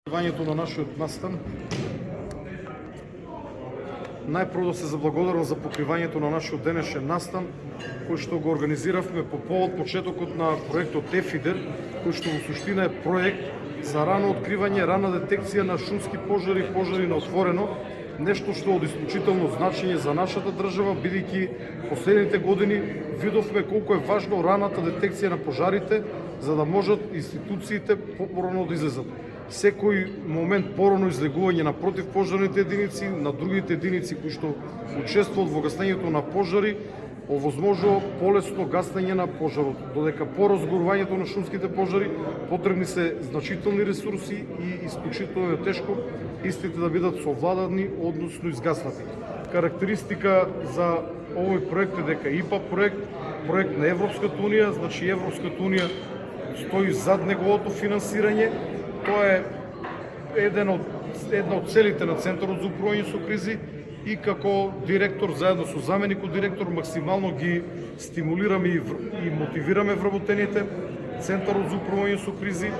Откривањето на нашиот настан. Најпрво да се заблагодарам за покривањето на нашиот денешен настан, кој што го организиравме по повод почетокот на проектот ЕФИДЕР, кој што во суштина е проект за рано откривање, рана детекција на шумски пожари и пожари на отворено, нешто што од исклучително значење за нашата држава, бидејќи последните години видовме колку е важно раната детекција на пожарите, за да можат институциите попорано да излезат. Секој момент порано излегување на противпожарните единици, на другите единици кои што учествуваат во гасењето на пожари, овозможува полесно гасење на пожарот. Додека по разгорувањето на шумските пожари потребни се значителни ресурси и исклучително е тешко истите да бидат совладани, односно изгаснати. Карактеристика за овој проект е дека ИПА проект на Европската унија, значи Европската унија стои зад неговото финансирање. Тоа е една од целите на Центарот за управување со кризи и како директор заедно со заменикот директор максимално ги стимулираме и мотивираме вработените Центарот за управување со кризи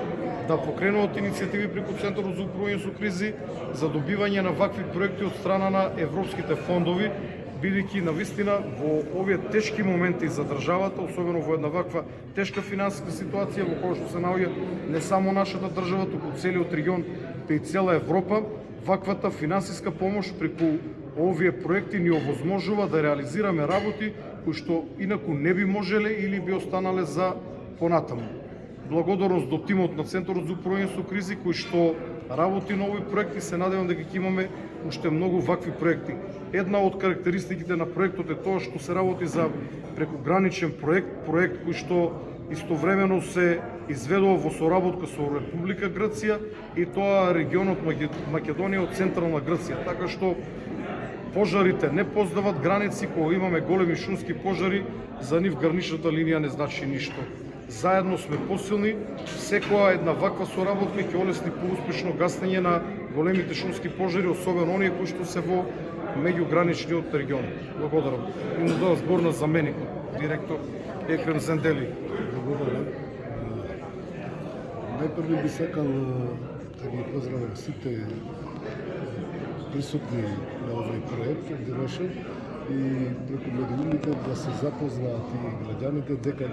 да покренуваат иницијативи преку Центарот за управување со кризи за добивање на вакви проекти од страна на европските фондови, бидејќи навистина во овие тешки моменти за државата, особено во една ваква тешка финансиска ситуација во која што се наоѓа не само нашата држава, туку целиот регион, па и цела Европа, ваквата финансиска помош преку овие проекти ни овозможува да реализираме работи кои што инаку не би можеле или би останале за понатаму. Благодарност до тимот на Центарот за управување со кризи кој што работи на овој проект и се надевам дека ќе имаме уште многу вакви проекти. Една од карактеристиките на проектот е тоа што се работи за прекограничен проект кој што истовремено се изведува во соработка со Република Грција и тоа регионот Македонија од централна Грција, така што пожарите не познават граници. Кога имаме големи шумски пожари, за нив граничната линија не значи ништо. Заедно сме посилни, секоја една ваква соработка ќе олесни поуспешно гасење на големите шумски пожари, особено оние кои што се во меѓуграничниот регион. Благодарам. И му дава збор на заменикот, директор Екрем Зендели. Благодарам. Најпрви би сакал да ги поздравам сите присутни на овој проект и преку медиумите да се запознаат и граѓаните дека